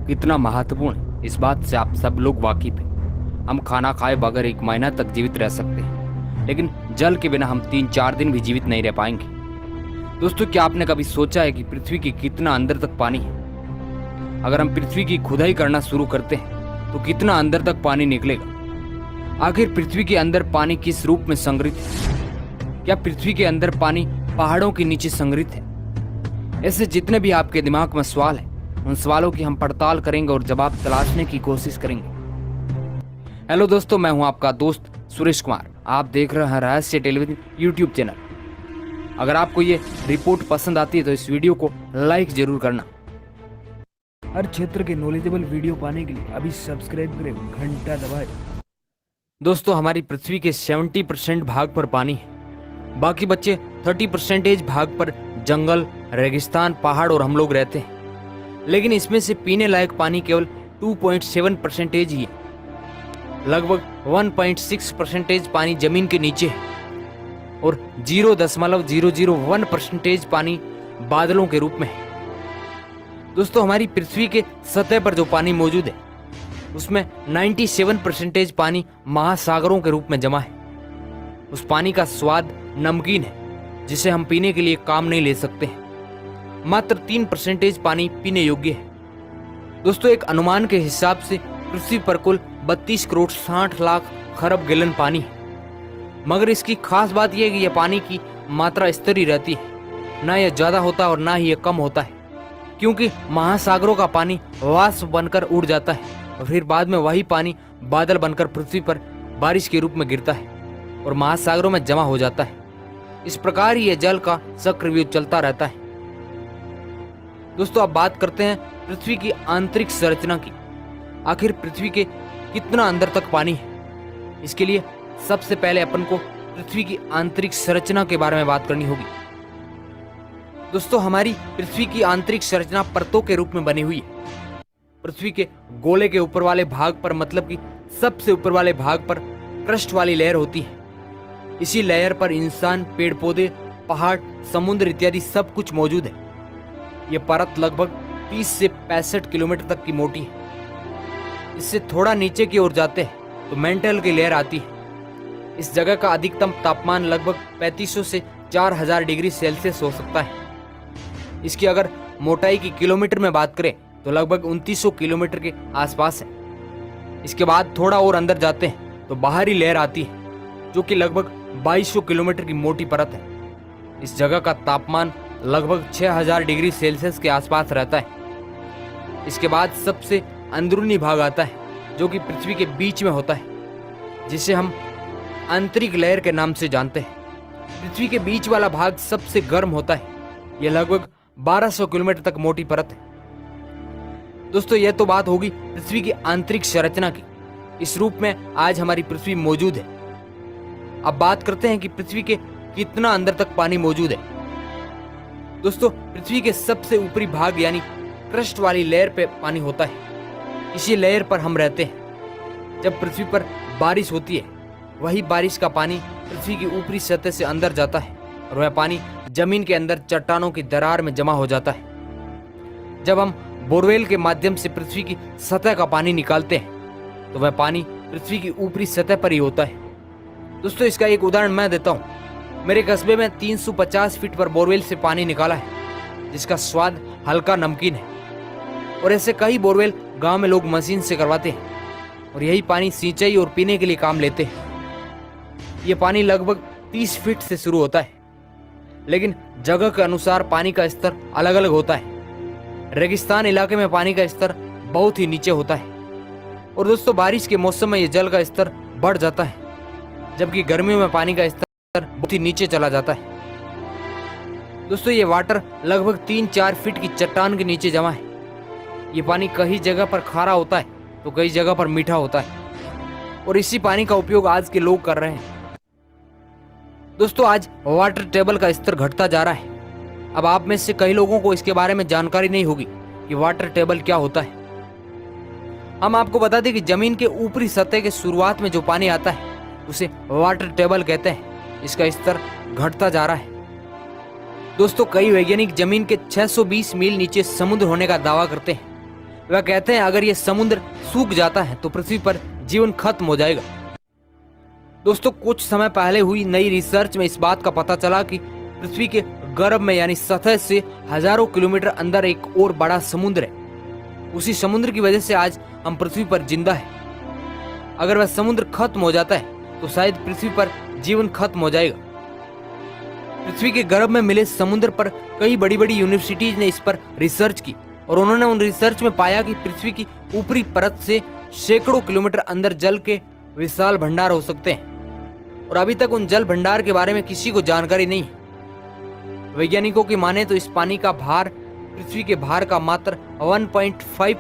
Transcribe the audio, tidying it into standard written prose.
कितना महत्वपूर्ण है, इस बात से आप सब लोग वाकिफ हैं। हम खाना खाए बगैर 1 महीना तक जीवित रह सकते हैं, लेकिन जल के बिना हम 3-4 दिन भी जीवित नहीं रह पाएंगे। दोस्तों, क्या आपने कभी सोचा है कि पृथ्वी के कितना अंदर तक पानी है? अगर हम पृथ्वी की खुदाई करना शुरू करते हैं तो कितना अंदर तक पानी निकलेगा? आखिर पृथ्वी के अंदर पानी किस रूप में संग्रहित है? क्या पृथ्वी के अंदर पानी पहाड़ों के नीचे संग्रहित है? ऐसे जितने भी आपके दिमाग में सवाल हैं, उन सवालों की हम पड़ताल करेंगे और जवाब तलाशने की कोशिश करेंगे। हेलो दोस्तों, मैं हूं आपका दोस्त सुरेश कुमार। आप देख रहे हैं रहस्य टेलीविजन यूट्यूब चैनल। अगर आपको ये रिपोर्ट पसंद आती है तो इस वीडियो को लाइक जरूर करना। हर क्षेत्र के नॉलेजेबल वीडियो पाने के लिए अभी सब्सक्राइब करें, घंटा दबाएं। दोस्तों, हमारी पृथ्वी के 70% भाग पर पानी है। बाकी बच्चे 30% भाग पर जंगल, रेगिस्तान, पहाड़ और हम लोग रहते हैं। लेकिन इसमें से पीने लायक पानी केवल 2.7% ही है। लगभग 1.6% पानी जमीन के नीचे है और 0.001% पानी बादलों के रूप में है। दोस्तों, हमारी पृथ्वी के सतह पर जो पानी मौजूद है उसमें 97% पानी महासागरों के रूप में जमा है। उस पानी का स्वाद नमकीन है, जिसे हम पीने के लिए काम नहीं ले सकते हैं। मात्र 3% पानी पीने योग्य है। दोस्तों, एक अनुमान के हिसाब से पृथ्वी पर कुल 32 करोड़ 60 लाख खरब गैलन पानी है। मगर इसकी खास बात यह है कि यह पानी की मात्रा स्थिर ही रहती है, ना यह ज्यादा होता और ना ही यह कम होता है, क्योंकि महासागरों का पानी वाष्प बनकर उड़ जाता है और फिर बाद में वही पानी बादल बनकर पृथ्वी पर बारिश के रूप में गिरता है और महासागरों में जमा हो जाता है। इस प्रकार ही यह जल का चक्रव्यूह चलता रहता है। दोस्तों, अब बात करते हैं पृथ्वी की आंतरिक संरचना की। आखिर पृथ्वी के कितना अंदर तक पानी है? इसके लिए सबसे पहले अपन को पृथ्वी की आंतरिक संरचना के बारे में बात करनी होगी। दोस्तों, हमारी पृथ्वी की आंतरिक संरचना परतों के रूप में बनी हुई है। पृथ्वी के गोले के ऊपर वाले भाग पर, मतलब कि सबसे ऊपर वाले भाग पर क्रस्ट वाली लेयर होती है। इसी लेयर पर इंसान, पेड़ पौधे, पहाड़, समुद्र इत्यादि सब कुछ मौजूद है। यह परत लगभग 30 से 65 किलोमीटर तक की मोटी है। इससे थोड़ा नीचे की ओर जाते हैं तो मेंटल की लेयर आती है। इस जगह का अधिकतम तापमान लगभग 3500 से 4000 डिग्री सेल्सियस हो सकता है। इसकी अगर मोटाई की किलोमीटर में बात करें तो लगभग 2900 किलोमीटर के आसपास है। इसके बाद थोड़ा और अंदर जाते हैं तो बाहरी लेयर आती है, जो कि लगभग 2200 किलोमीटर की मोटी परत है। इस जगह का तापमान लगभग 6000 डिग्री सेल्सियस के आसपास रहता है। इसके बाद सबसे अंदरूनी भाग आता है, जो कि पृथ्वी के बीच में होता है, जिसे हम आंतरिक लेयर के नाम से जानते हैं। पृथ्वी के बीच वाला भाग सबसे गर्म होता है। यह लगभग 1200 किलोमीटर तक मोटी परत है। दोस्तों, यह तो बात होगी पृथ्वी की आंतरिक संरचना की। इस रूप में आज हमारी पृथ्वी मौजूद है। अब बात करते हैं कि पृथ्वी के कितना अंदर तक पानी मौजूद है। दोस्तों, पृथ्वी के सबसे ऊपरी भाग यानी क्रस्ट वाली लेयर पे पानी होता है। इसी लेयर पर हम रहते हैं। जब पृथ्वी पर बारिश होती है, वही बारिश का पानी पृथ्वी की ऊपरी सतह से अंदर जाता है और वह पानी जमीन के अंदर चट्टानों की दरार में जमा हो जाता है। जब हम बोरवेल के माध्यम से पृथ्वी की सतह का पानी निकालते हैं तो वह पानी पृथ्वी की ऊपरी सतह पर ही होता है। दोस्तों, इसका एक उदाहरण मैं देता हूँ। मेरे कस्बे में 350 फीट पर बोरवेल से पानी निकाला है, जिसका स्वाद हल्का नमकीन है। और ऐसे कई बोरवेल गांव में लोग मशीन से करवाते हैं और यही पानी सिंचाई और पीने के लिए काम लेते हैं। यह पानी लगभग 30 फीट से शुरू होता है, लेकिन जगह के अनुसार पानी का स्तर अलग अलग होता है। रेगिस्तान इलाके में पानी का स्तर बहुत ही नीचे होता है और दोस्तों, बारिश के मौसम में यह जल का स्तर बढ़ जाता है, जबकि गर्मियों में पानी का स्तर बहुत ही नीचे चला जाता है। दोस्तों, ये वाटर लगभग 3-4 फीट की चट्टान के नीचे जमा है। ये पानी कई जगह पर खारा होता है तो कई जगह पर मीठा होता है और इसी पानी का उपयोग आज के लोग कर रहे हैं। दोस्तों, आज वाटर टेबल का स्तर घटता जा रहा है। अब आप में से कई लोगों को इसके बारे में जानकारी नहीं होगी कि वाटर टेबल क्या होता है। हम आपको बता दें कि जमीन के ऊपरी सतह के शुरुआत में जो पानी आता है उसे वाटर टेबल कहते हैं। इसका स्तर घटता जा रहा है। दोस्तों, कई वैज्ञानिक जमीन के 620 मील नीचे समुद्र होने का दावा करते हैं, वह कहते हैं अगर ये समुद्र सूख जाता है तो पृथ्वी पर जीवन खत्म हो जाएगा। दोस्तों, कुछ समय पहले हुई नई रिसर्च में इस बात का पता चला कि पृथ्वी के गर्भ में यानी सतह से हजारों किलोमीटर अंदर एक और बड़ा समुद्र है। उसी समुद्र की वजह से आज हम पृथ्वी पर जिंदा हैं। अगर वह समुद्र खत्म हो जाता है तो शायद पृथ्वी पर जीवन खत्म हो जाएगा। पृथ्वी के गर्भ में मिले समुद्र पर कई बड़ी बड़ी यूनिवर्सिटीज ने इस पर रिसर्च की और उन्होंने उन रिसर्च में पाया कि पृथ्वी की ऊपरी परत से सैकड़ों किलोमीटर अंदर जल के विशाल भंडार हो सकते हैं और अभी तक उन जल भंडार के बारे में किसी को जानकारी नहीं है। वैज्ञानिकों की माने तो इस पानी का भार पृथ्वी के भार का मात्र 1.5